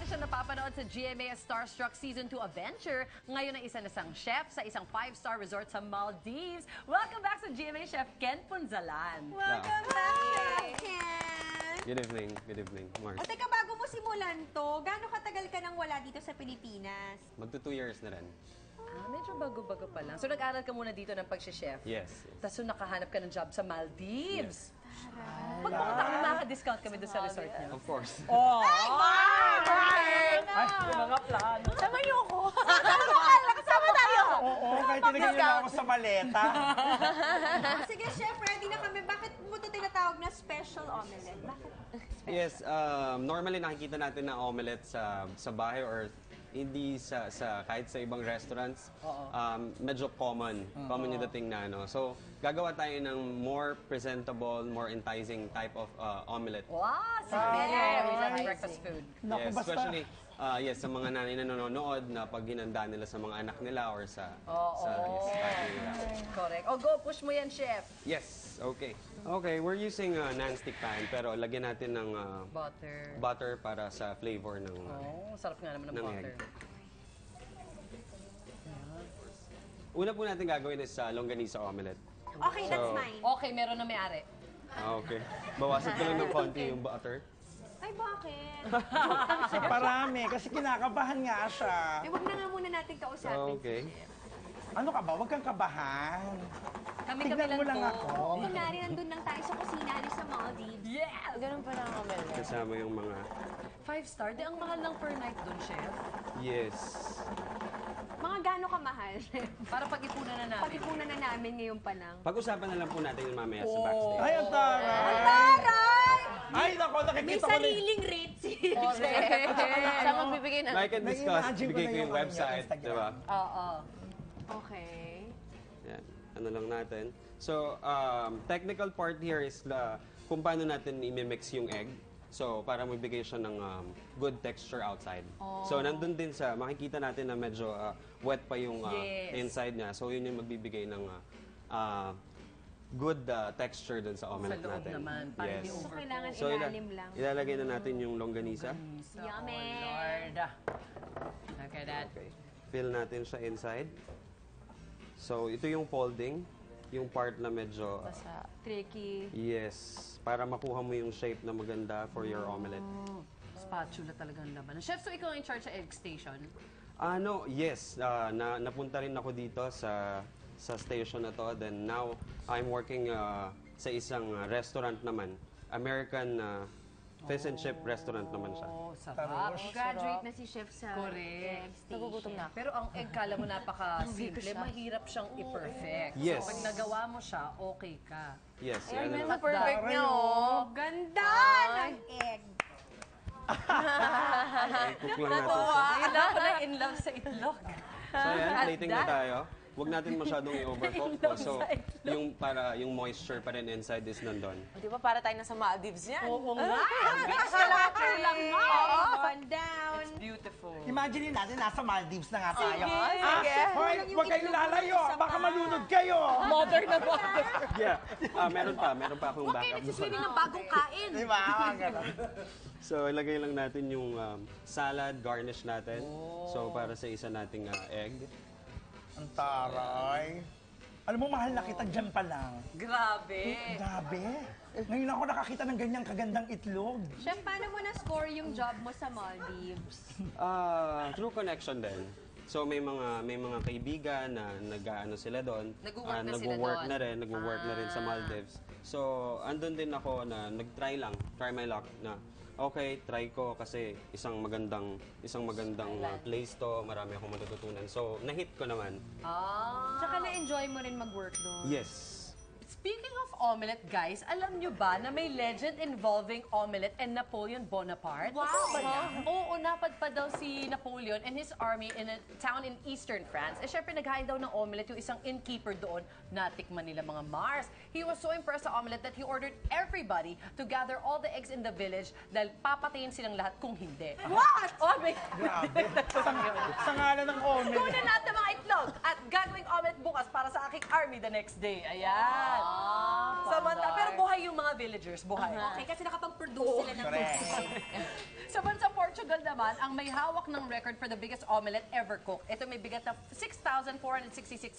siya napapanood sa GMA Starstruck Season 2 Adventure. Ngayon ay isa na siyang chef sa isang 5-star resort sa Maldives. Welcome back sa GMA Chef Ken Punzalan. Welcome back, Ken! Good evening. Good evening, Mars. O teka, bago mo simulan to, gaano katagal ka nang wala dito sa Pilipinas? Magto 2 years na rin. Medyo bago-bago pa lang. So nag-aral ka muna dito ng pag-chef? Yes. Tapos so nakahanap ka ng job sa Maldives? Pag pumunta kami, makaka-discount kami doon sa resort niyo. Of course. Oh! Ay, mga plano. Sama niyo ako! Kasama tayo! Oo, kahit tinigyan niyo na ako sa maleta. Sige, chef, ready na kami. Bakit mo ito tinatawag na special omelette? Bakit? Yes, normally nakikita natin na omelette sa bahay or hindi sa kahit sa ibang restaurants, medyo common yung dating na ano. So, gagawa tayo ng more presentable, more enticing type of omelette. Wow! Sige! We love breakfast food. Naku, Yes, basta. especially sa mga nanay na nanonood na pag hinanda nila sa mga anak nila or sa party nila. Correct. O go, push mo yan, chef. Yes, okay. Okay, we're using non-stick pan pero lagyan natin ng butter para sa flavor ng Sarap nga naman ng ng butter. egg. Una po natin gagawin is longganisa omelette. Okay, that's So- mine. Okay, meron na may-ari. Okay. Bawasan ko lang ng konti yung butter. Ay, bakit? Sa parami, kasi kinakabahan nga siya. Eh, wag na nga muna natin kausapin Okay. si chef. Ano ka ba? Huwag kang kabahan. Kami Tignan mo lang ako. Kunwari, nandun lang tayo sa kusina ni sa Maldives. Yes! Ganun pa lang kami. Kasama yung mga 5-star? Di ang mahal lang per night doon, chef. yes. Mga gaano kamahal, chef? Para pag-ipunan na namin. Pag-ipunan na namin ngayon pa lang. Pag-usapan na lang po natin yung mamaya sa backstage. Ay, ang taray! Taray! Ay, nako, May nakikita ko na. sariling rate si Siya magbibigay ng... I can discuss, Na-imagine ko bigay na ko yung yung ano, website, Instagram. di ba? Oo. Okay. Yan. Ano lang natin. So, technical part here is kung paano natin i-mix yung egg. So, para magbigay siya ng good texture outside. So, nandun din makikita natin na medyo wet pa yung inside niya. So, yun yung magbibigay ng good texture dun sa omelette loob natin. naman, para hindi So, over- kailangan So, ilalim lang. ilalagay na natin yung longganisa. Yummy! Oh, Lord. Look at that. Okay. Fill natin siya inside. So, ito yung folding. Yung part na medyo... Tricky. yes. Para makuha mo yung shape na maganda for your omelette. Spatula talagang laban. Chef, so ikaw ang in charge sa egg station? Yes. Napunta rin ako dito sa station na to. Then now, I'm working sa isang restaurant naman. American fish and chip restaurant naman siya. Oh, sarap. Graduate na si chef sa Correct. egg station. Nagugutom na ako. Pero ang egg, kala mo napaka-simple, mahirap siyang i-perfect. Yes. So pag nagawa mo siya, okay ka. Yes. Ay, yan may ang- perfect niya, oh. Ganda ng egg. i-cook lang natin siya. Yun na ako na in love sa itlog. So yan, At plating na that- tayo. Huwag natin masyadong i-overcook po. So, yung moisture pa rin inside is nandun. Di ba para tayo nasa Maldives yan? Oo nga. Lang mo. On down. Beautiful. Imagine natin, nasa Maldives na nga tayo. Sige. Hoy, huwag kayong lalayo. Baka malunod kayo. Mother na mother. Yeah. Meron pa akong backup. Nagsiswimming ng bagong kain. Di ba? Ganun. So, ilagay lang natin yung salad, garnish natin. So, para sa isa nating egg. Ang taray. Alam mo, mahal na kita dyan pa lang. Grabe. Grabe. Ngayon ako nakakita ng ganyang kagandang itlog. Chef, paano mo na-score yung job mo sa Maldives? Through connection din. So may mga kaibigan na nag-aano sila doon. Nagwo-work na sila nagwo-work doon. na rin, nagwo-work na rin sa Maldives. So andun din ako na try my luck na okay, try ko kasi isang magandang place to, marami akong matututunan. So na-hit ko naman. Tsaka na-enjoy mo rin mag-work doon. Yes. Speaking of omelette, guys, alam nyo ba na may legend involving omelette and Napoleon Bonaparte? Wow! Oo, napadpad daw si Napoleon and his army in a town in eastern France. Eh, syempre, naghain daw ng omelette yung isang innkeeper doon. Natikman nila mga Mars. He was so impressed sa omelette that he ordered everybody to gather all the eggs in the village dahil papatayin silang lahat kung hindi. What? Oh, may... Grabe. Sa ngalan ng omelette. Kunin natin mga itlog at gagawing omelette bukas para sa aking army the next day. Ayan. Samantala, pero buhay yung mga villagers, buhay. Okay, kasi nakapag-produce sila ng Correct. food. Sa bansa Portugal naman, ang may hawak ng record for the biggest omelette ever cooked. Ito may bigat na 6,466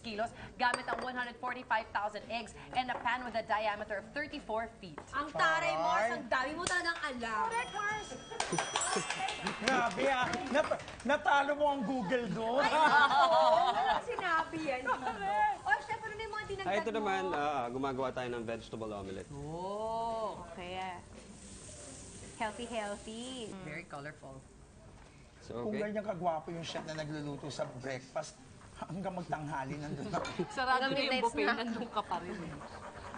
kilos gamit ang 145,000 eggs and a pan with a diameter of 34 feet. Ang taray, Mars, ang dami mo talagang alam. Correct, Mars! Grabe ah. Natalo mo ang Google doon. Oo, walang sinabi yan. O, chef, ano na yung mga dinagdag mo? Ito naman, gumagawa tayo ng vegetable omelette. Oh, Kaya, healthy. very colorful. So, Kung okay. ganyan kagwapo yung chef na nagluluto sa breakfast, hanggang magtanghali nandun ako. Sarado na yung midnight buffet, snack. nandun ka pa rin.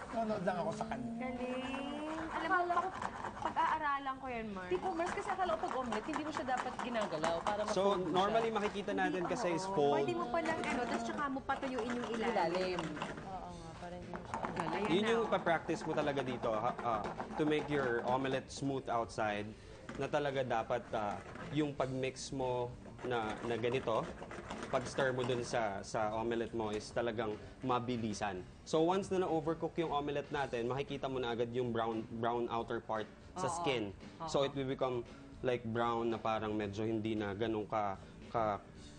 Nanonood lang ako sa kanya. Galing. Alam mo, pag-aaralan ko yan, Mars. Tipo, Mars, kasi akala ko pag omelette, hindi mo siya dapat ginagalaw para So, ma-fold mo siya. normally makikita natin kasi is fold. Pwede mo palang tapos tsaka mo patuyuin yung ilalim. ilalim. Oo nga, parang hindi mo siya. Ayan Yun na, yung oh. pa-practice mo talaga dito to make your omelette smooth outside na talaga dapat yung pag-mix mo na ganito, pag-stir mo dun sa omelette mo is talagang mabilisan. So once na na-overcook yung omelette natin, makikita mo na agad yung brown outer part sa skin. So it will become like brown na parang medyo hindi na ganun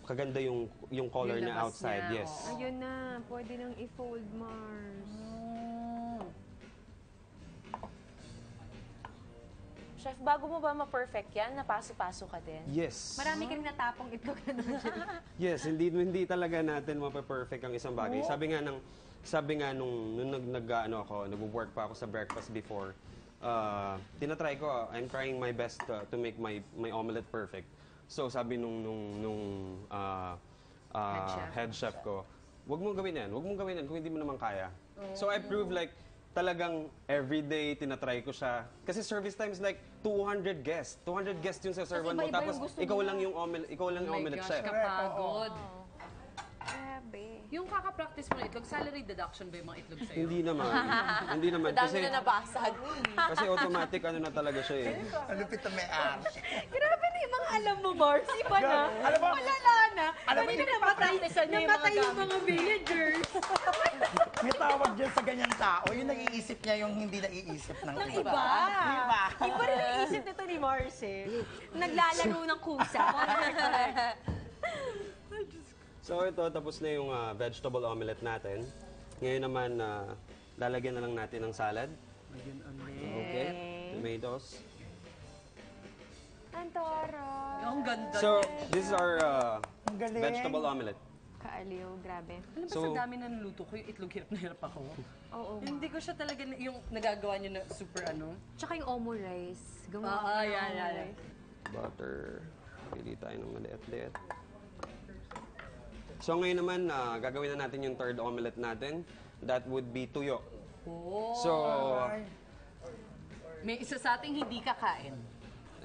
kaganda yung color Yung na labas outside. niya, Yes. oo. Ayun na, pwede nang i-fold, Mars. Chef, bago mo ba ma-perfect yan, napaso-paso ka din? Yes. Marami kang natapong itlog na doon. Yes, hindi talaga natin mape-perfect ang isang bagay. Sabi nga nung nag-work pa ako sa breakfast before, tinatry ko, I'm trying my best to make my omelette perfect. So sabi nung head chef ko, wag mong gawin yan kung hindi mo naman kaya. So I proved like talagang everyday tinatry ko siya. Kasi service time is like 200 guests. 200 guests yung sa servan mo. iba-iba Tapos yung gusto ikaw nila. lang yung omelette chef. kapagod. Grabe. Yung kaka-practice mo ng itlog, salary deduction ba yung mga itlog sa'yo? Hindi naman. Hindi naman. Dami Kasi, na nabasag. kasi automatic na talaga siya eh. Ang lupit na may art. Grabe na yung mga alam mo, Mars. Iba na. Grabe. Alam mo- Malala na. Alam mo, Kanina hindi namatay, practicean niya yung mga namatay yung mga villagers. May tawag dyan sa ganyang tao, yung naiisip niya yung hindi naiisip ng Ng iba. iba. Iba. Iba rin ang isip nito ni Mars eh. Naglalaro ng kusa. So ito, tapos na yung vegetable omelette natin. Ngayon naman, lalagyan na lang natin ng salad. Okay. Tomatoes. Ang toro. Ang ganda. So, this is our Ang galing. vegetable omelette. Kaaliw, grabe. Alam ba So- sa dami na naluto ko, yung itlog hirap na hirap ako. Oo. Hindi ko siya talaga, yung nagagawa niyo na super ano. Tsaka yung omo rice. Yan. Butter. Pili tayo ng maliit-liit. So ngayon naman, gagawin na natin yung third omelette natin. That would be tuyo. Oh. So, May isa sa ating hindi kakain.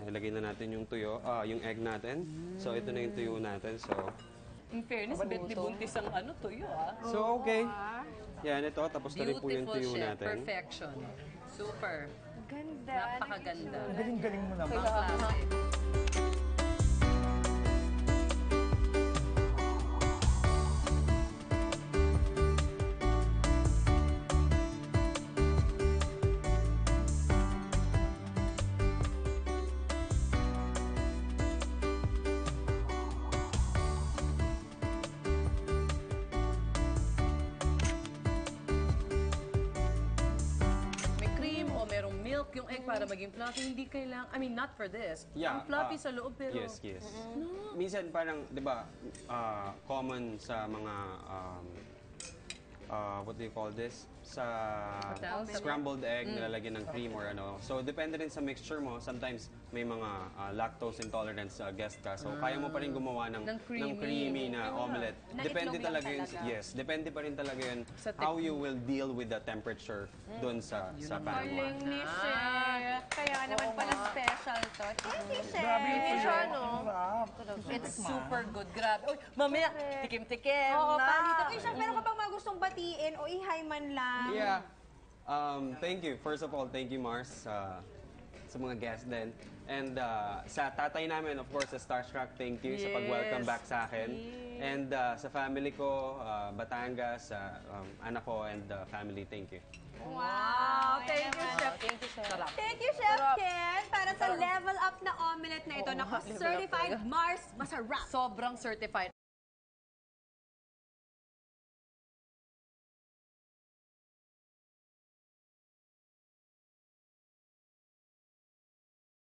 ilagay na natin yung tuyo, yung egg natin. So ito na yung tuyo natin. So, In fairness, bet ni buntis ang ano tuyo so okay. Yan, ito. Tapos na rin po yung Beautiful tuyo chef. natin. Perfection. Super. Ganda. Napakaganda. Ang galing-galing mo naman. Ibang klase. May cream o merong milk yung egg para maging fluffy. Hindi kailangan, I mean, not for this. Yeah, Ang fluffy sa loob, pero... Yes, yes. Minsan parang, di ba, common sa mga, what do you call this? Sa Hotels? scrambled egg, nilalagyan ng cream or ano. So, depende rin sa mixture mo. Sometimes, may mga lactose intolerance guest ka. So, kaya mo pa rin gumawa ng Ng creamy. creamy na omelette. Na Depende itlog lang talaga yun. talaga. Yes, depende pa rin talaga yun Sa how you will deal with the temperature doon sa pan mo. Galing ni Chef. Kaya naman pala special to. Thank you, Chef. Grabe yung tuyo. siya, no? Ang sarap. It's super good. Grabe. Uy, mamaya, tikim-tikim Oo, na. palito. Uy, Chef, meron ka bang mga gustong batiin o i-hi man lang? Yeah. Thank you. First of all, thank you, Mars. sa mga guests din. And sa tatay namin, of course, sa Starstruck, thank you sa pag-welcome Yes. back sa akin. And sa family ko, Batangas, sa anak ko and family, thank you. Wow! Thank you, Chef. Thank you, Chef. Sarap. Thank you, Chef Ken, para sa level up na omelet na ito. Naku, certified Mars, masarap. Sobrang certified.